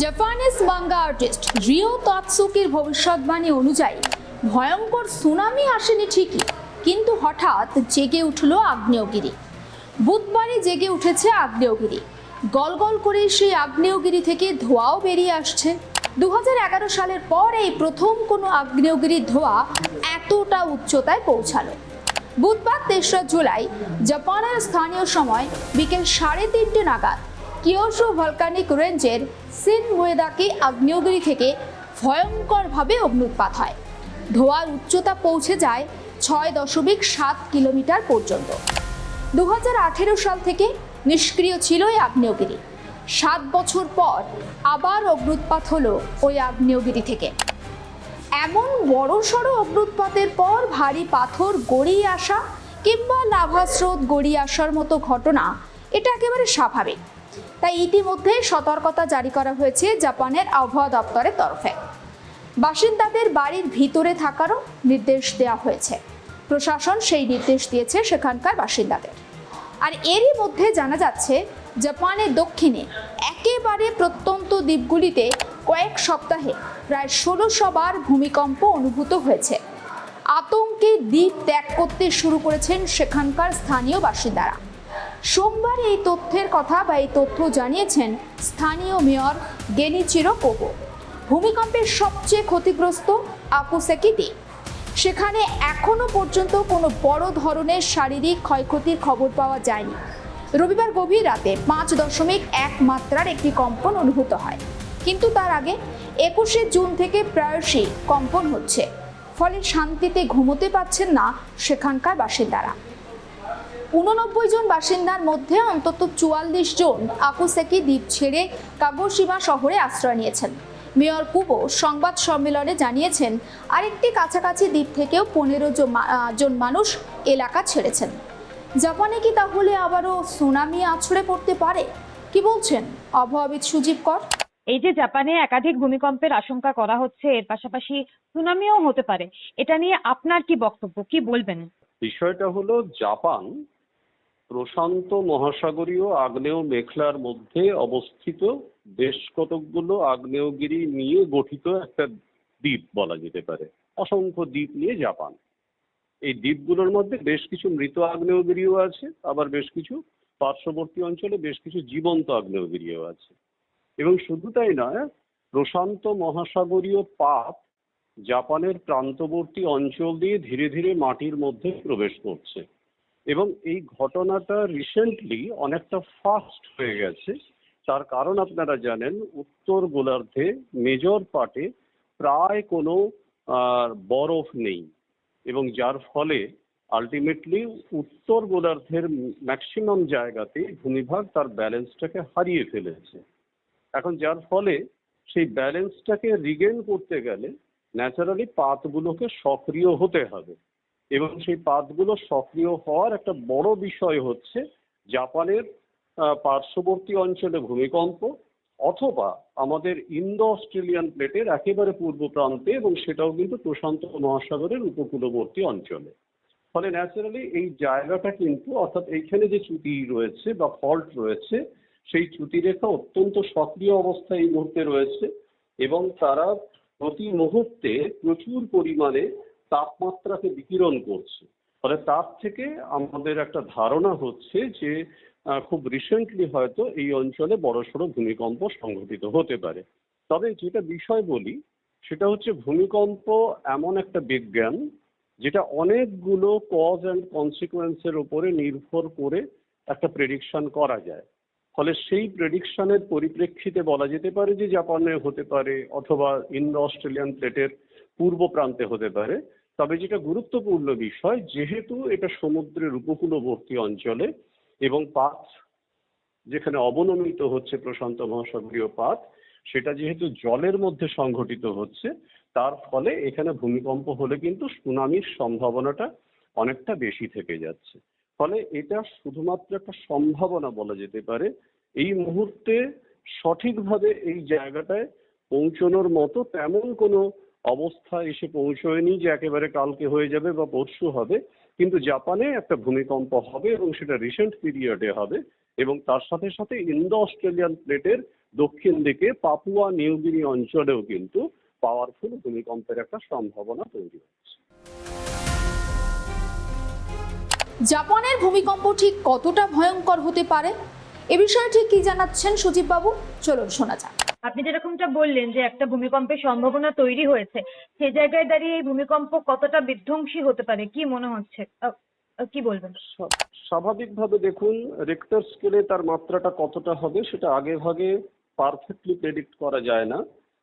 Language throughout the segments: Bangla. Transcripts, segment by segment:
জাপানিজ মাঙ্গা আর্টিস্ট রিও তাতসুকির ভবিষ্যৎবাণী অনুযায়ী ভয়ঙ্কর সুনামি আসেনি ঠিকই, কিন্তু হঠাৎ জেগে উঠল আগ্নেয়গিরি। বুধবারই জেগে উঠেছে আগ্নেয়গিরি। গলগল করে সেই আগ্নেয়গিরি থেকে ধোঁয়াও বেরিয়ে আসছে। 2011 সালের পর এই প্রথম কোনো আগ্নেয়গিরির ধোঁয়া এতটা উচ্চতায় পৌঁছালো। বুধবার 3রা জুলাই জাপানের স্থানীয় সময় বিকেল 3:30 নাগাদ কিয়োশু ভলকানিক রেঞ্জের সিনউয়েদাকি আগ্নেয়গিরি থেকে ভয়ঙ্করভাবে অগ্ন্যুৎপাত হয়। ধোঁয়ার উচ্চতা পৌঁছে যায় 6.7 কিলোমিটার পর্যন্ত। 2018 সাল থেকে নিষ্ক্রিয় ছিল এই আগ্নেয়গিরি। 7 বছর পর আবার অগ্ন্যুৎপাত হলো ওই আগ্নেয়গিরি থেকে। এমন বড়সড় অগ্ন্যুৎপাতের পর ভারী পাথর গড়িয়ে আসা কিংবা লাভা স্রোত গড়িয়ে আসার মতো ঘটনা এটা একেবারে স্বাভাবিক। তাই ইতিমধ্যে সতর্কতা জারি করা হয়েছে জাপানের আবহাওয়া দপ্তরের তরফে। বাসিন্দাদের বাড়ির ভিতরে থাকারও নির্দেশ দেওয়া হয়েছে। প্রশাসন সেই নির্দেশ দিয়েছে সেখানকার বাসিন্দাদের। আর এরই মধ্যে জানা যাচ্ছে জাপানের দক্ষিণে একেবারে প্রত্যন্ত দ্বীপগুলিতে কয়েক সপ্তাহে প্রায় 1600 বার ভূমিকম্প অনুভূত হয়েছে। আতঙ্কে দ্বীপ ত্যাগ করতে শুরু করেছেন সেখানকার স্থানীয় বাসিন্দারা। সোমবার এই তথ্য জানিয়েছেন স্থানীয় মেয়র গেনিচিরো কোগো। ভূমিকম্পের সবচেয়ে ক্ষতিগ্রস্ত আকুসেকি দ্বীপ। সেখানে এখনো পর্যন্ত কোনো বড় ধরনের শারীরিক ক্ষয়ক্ষতির খবর পাওয়া যায়নি। রবিবার গভীর রাতে 5.1 মাত্রার একটি কম্পন অনুভূত হয়, কিন্তু তার আগে 21শে জুন থেকে প্রায়শই কম্পন হচ্ছে। ফলে শান্তিতে ঘুমোতে পারছেন না সেখানকার বাসিন্দারা। 89 জন বাসিন্দার মধ্যে অন্তত 44 জন আকুসেকি দ্বীপ ছেড়ে কাগোশিমা শহরে আশ্রয় নিয়েছেন। মেয়র কুবো সংবাদ সম্মেলনে জানিয়েছেন, আরেকটি কাছাকাছি দ্বীপ থেকেও 15 জন মানুষ এলাকা ছেড়েছেন। জাপানে কি তাহলে আবারও সুনামি আছড়ে পড়তে পারে? কি বলছেন আবহাওয়াবিদ সুজিব কর? এই যে জাপানে একাধিক ভূমিকম্পের আশঙ্কা করা হচ্ছে, এর পাশাপাশি সুনামিও হতে পারে, এটা নিয়ে আপনার কি বক্তব্য, কি বলবেন? বিষয়টা হলো, জাপান প্রশান্ত মহাসাগরীয় আগ্নেয় মেখলার মধ্যে অবস্থিত বেশ কতকগুলো আগ্নেয়গিরি নিয়ে গঠিত একটা দ্বীপ বলা যেতে পারে। অসংখ্য দ্বীপ নিয়ে জাপান। এই দ্বীপগুলোর মধ্যে বেশ কিছু মৃত আগ্নেয়গিরিও আছে, আবার বেশ কিছু পার্শ্ববর্তী অঞ্চলে বেশ কিছু জীবন্ত আগ্নেয়গিরিও আছে। এবং শুধু তাই নয়, প্রশান্ত মহাসাগরীয় পাত জাপানের প্রান্তবর্তী অঞ্চল দিয়ে ধীরে ধীরে মাটির মধ্যে প্রবেশ করছে। এবং এই ঘটনাটা রিসেন্টলি অনেকটা ফাস্ট হয়ে গেছে। তার কারণ আপনারা জানেন, উত্তর গোলার্ধে মেজর পার্টে প্রায় কোনো বরফ নেই, এবং যার ফলে আলটিমেটলি উত্তর গোলার্ধের ম্যাক্সিমাম জায়গাতে ভূমিভাগ তার ব্যালেন্সটাকে হারিয়ে ফেলেছে। এখন যার ফলে সেই ব্যালেন্সটাকে রিগেন করতে গেলে ন্যাচারালি পাতগুলোকে সক্রিয় হতে হবে। এবং সেই পাতগুলো সক্রিয় হওয়ার একটা বড় বিষয় হচ্ছে জাপানের পার্শ্ববর্তী অঞ্চলে ভূমিকম্প, অথবা আমাদের ইন্দো অস্ট্রেলিয়ান প্লেটের একেবারে পূর্ব প্রান্তে, এবং সেটাও কিন্তু প্রশান্ত মহাসাগরের উপকূলবর্তী অঞ্চলে। ফলে ন্যাচারালি এই জায়গাটা কিন্তু, অর্থাৎ এইখানে যে চ্যুতি রয়েছে বা ফল্ট রয়েছে, সেই চ্যুতিরেখা অত্যন্ত সক্রিয় অবস্থায় এই মুহূর্তে রয়েছে, এবং তারা প্রতি মুহূর্তে প্রচুর পরিমাণে তাপমাত্রাকে বিকিরণ করছে। ফলে তার থেকে আমাদের একটা ধারণা হচ্ছে যে খুব রিসেন্টলি হয়তো এই অঞ্চলে বড়সড় ভূমিকম্প সংঘটিত হতে পারে। তবে যেটা বিষয় বলি, সেটা হচ্ছে ভূমিকম্প এমন একটা বিজ্ঞান যেটা অনেকগুলো কজ অ্যান্ড কনসিকুয়েন্সের উপরে নির্ভর করে একটা প্রেডিকশন করা যায়। ফলে সেই প্রেডিকশনের পরিপ্রেক্ষিতে বলা যেতে পারে যে জাপানে হতে পারে, অথবা ইন্দো অস্ট্রেলিয়ান প্লেটের পূর্ব প্রান্তে হতে পারে। তবে যেটা গুরুত্বপূর্ণ বিষয়, যেহেতু এটা সমুদ্রের উপকূলবর্তী অঞ্চলে, এবং পাত যেখানে অবনমিত হচ্ছে প্রশান্ত মহাসাগরীয় পাত, সেটা যেহেতু জলের মধ্যে সংঘটিত হচ্ছে, তার ফলে এখানে ভূমিকম্প হলে কিন্তু সুনামির সম্ভাবনাটা অনেকটা বেশি থেকে যাচ্ছে। ফলে এটা শুধুমাত্র একটা সম্ভাবনা বলা যেতে পারে। এই মুহূর্তে সঠিকভাবে এই জায়গাটায় পৌঁছানোর মতো তেমন কোনো অবস্থা এসে পৌঁছয়নি যে একেবারে কালকে হয়ে যাবে বা পরশু হবে। কিন্তু জাপানে একটা ভূমিকম্প হবে, এবং সেটা রিসেন্ট পিরিয়ডে হবে, এবং তার সাথে সাথে ইন্দো অস্ট্রেলিয়ান প্লেটের দক্ষিণ দিকে পাপুয়া নিউগিনি অঞ্চলেও কিন্তু পাওয়ারফুল ভূমিকম্পের একটা সম্ভাবনা তৈরি হচ্ছে। জাপানের ভূমিকম্প ঠিক কতটা ভয়ঙ্কর হতে পারে এ বিষয়ে ঠিক কি জানাচ্ছেন সুজিত বাবু, চলুন শোনা যাক। আপনি যেরকমটা বললেন যে একটা ভূমিকম্পের সম্ভাবনা তৈরি হয়েছে, সেই জায়গায় দাঁড়িয়ে এই ভূমিকম্প কতটা বিধ্বংসী হতে পারে কি মনে হচ্ছে, কি বলবেন? স্বাভাবিকভাবে দেখুন, রিক্টার স্কেলে তার মাত্রাটা কতটা হবে সেটা আগে ভাগে পারফেক্টলি প্রেডিক্ট করা যায় না।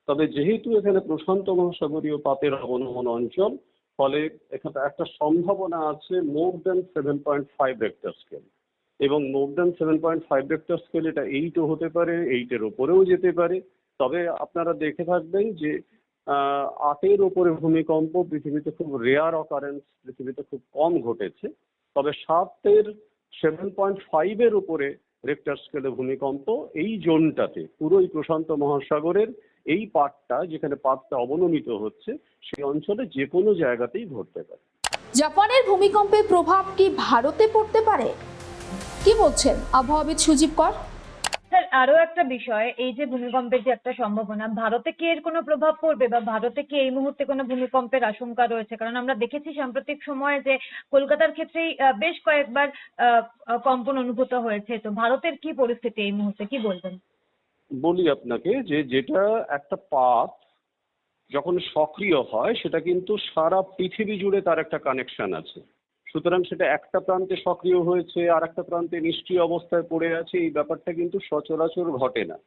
তবে যেহেতু এখানে প্রশান্ত মহাসাগরীয় পাতের অবনমন অঞ্চল, ফলে এখানে একটা সম্ভাবনা আছে মোর দেন 7.5 রেক্টার স্কেল, এবং মোর দেন 7.5 রেক্টার স্কেল এটা 8ও হতে পারে, 8-এর ওপরেও যেতে পারে। তবে আপনারা দেখে থাকবেন যে 8-এর ওপরে ভূমিকম্প পৃথিবীতে খুব রেয়ার অকারেন্স, পৃথিবীতে খুব কম ঘটেছে। তবে 7.5-এর উপরে রেক্টার স্কেলে ভূমিকম্প এই জোনটাতে, পুরোই প্রশান্ত মহাসাগরের এই পাটটা যেখানে পাতটা অবনমিত হচ্ছে, সেই অঞ্চলে যে কোনো জায়গাতেই ঘটতে পারে। জাপানের ভূমিকম্পের প্রভাব কি ভারতে পড়তে পারে, কি বলছেন আবহাওয়াবিদ সুজিত কর? স্যার, আরো একটা বিষয়, এই যে ভূমিকম্পের যে একটা সম্ভাবনা, ভারতে কি এর কোনো প্রভাব পড়বে বা ভারতে কি এই মুহূর্তে কোনো ভূমিকম্পের আশঙ্কা রয়েছে? কারণ আমরা দেখেছি সাম্প্রতিক সময়ে যে কলকাতার ক্ষেত্রেই বেশ কয়েকবার কম্পন অনুভূত হয়েছে। তো ভারতের কি পরিস্থিতি এই মুহূর্তে, কি বলবেন? বলি আপনাকে যে যেটা একটা পাত যখন সক্রিয় হয় সেটা কিন্তু সারা পৃথিবী জুড়ে তার একটা কানেকশন আছে। সুতরাং সেটা একটা প্রান্তে সক্রিয় হয়েছে আর একটা প্রান্তে নিষ্ক্রিয় অবস্থায় পড়ে আছে, এই ব্যাপারটা কিন্তু সচরাচর ঘটে না।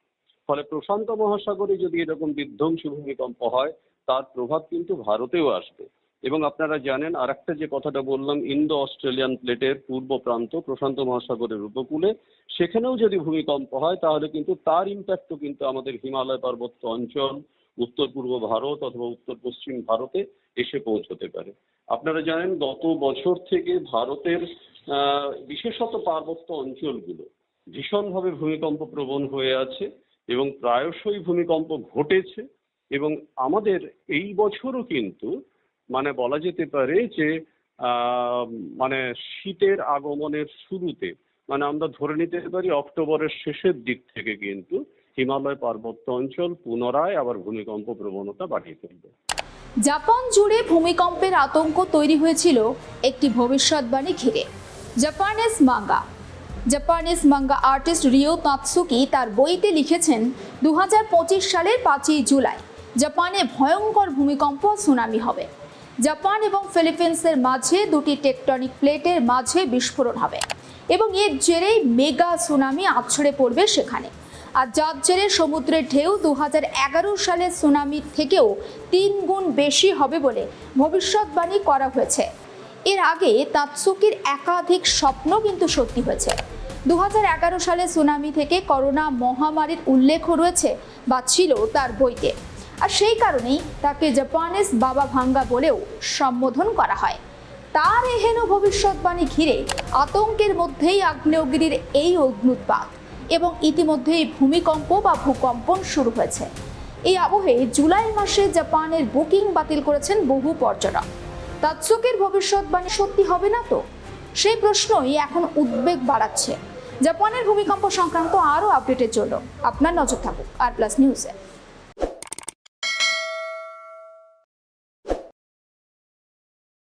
ফলে প্রশান্ত মহাসাগরে যদি এরকম বিধ্বংসী ভূমিকম্প হয় তার প্রভাব কিন্তু ভারতেও আসবে। এবং আপনারা জানেন আর একটা যে কথাটা বললাম, ইন্দো অস্ট্রেলিয়ান প্লেটের পূর্ব প্রান্ত প্রশান্ত মহাসাগরের উপকূলে, সেখানেও যদি ভূমিকম্প হয় তাহলে কিন্তু তার ইম্প্যাক্টও কিন্তু আমাদের হিমালয় পার্বত্য অঞ্চল, উত্তর পূর্ব ভারত অথবা উত্তর পশ্চিম ভারতে এসে পৌঁছতে পারে। আপনারা জানেন গত বছর থেকে ভারতের বিশেষত পার্বত্য অঞ্চলগুলো ভীষণভাবে ভূমিকম্প প্রবণ হয়ে আছে এবং প্রায়শই ভূমিকম্প ঘটেছে। এবং আমাদের এই বছরও কিন্তু মানে বলা যেতে পারে যে মানে শীতের আগমনের শুরুতে, মানে আমরা ধরে নিতে পারি অক্টোবরের শেষের দিক থেকে কিন্তু হিমালয় পার্বত্য অঞ্চল পুনরায় আবার ভূমিকম্প প্রবণতা বাড়িয়ে ফেলবে। জাপান জুড়ে ভূমিকম্পের আতঙ্ক তৈরি হয়েছিল একটি ভবিষ্যৎবাণী ঘিরে। জাপানিজ মাঙ্গা আর্টিস্ট রিও তাতসুকি তার বইতে লিখেছেন 2025 সালের 5ই জুলাই জাপানে ভয়ঙ্কর ভূমিকম্প সুনামি হবে। জাপান এবং ফিলিপিন্সের মাঝে দুটি টেকটনিক প্লেটের মাঝে বিস্ফোরণ হবে এবং এর জেরেই মেগা সুনামি আছড়ে পড়বে সেখানে। আর যার জেরে সমুদ্রের ঢেউ 2011 সালের সুনামির থেকেও 3 গুণ বেশি হবে বলে ভবিষ্যৎবাণী করা হয়েছে। এর আগে তাতসুকির একাধিক স্বপ্ন কিন্তু সত্যি হয়েছে। 2011 সালে সুনামি থেকে করোনা মহামারীর উল্লেখও রয়েছে বা ছিল তার বইতে। আর সেই কারণেই তাকে জাপানিজ বাবা ভাঙ্গা বলেও সম্বোধন করা হয়। তার এহেন ভবিষ্যৎবাণী ঘিরে আতঙ্কের মধ্যেই আগ্নেয়গিরির এই অগ্ন্যুৎপাত এবং ইতিমধ্যেই ভূমিকম্প বা ভূকম্পন শুরু হয়েছে। এই আবহে জুলাই মাসে জাপানের বুকিং বাতিল করেছেন বহু পর্যটক। তাতসুকির ভবিষ্যৎবাণী সত্যি হবে না তো? সেই প্রশ্নই এখন উদ্বেগ বাড়াচ্ছে। জাপানের ভূমিকম্প সংক্রান্ত আরও আপডেটের জন্য আপনার নজর থাকুক আর প্লাস নিউজে।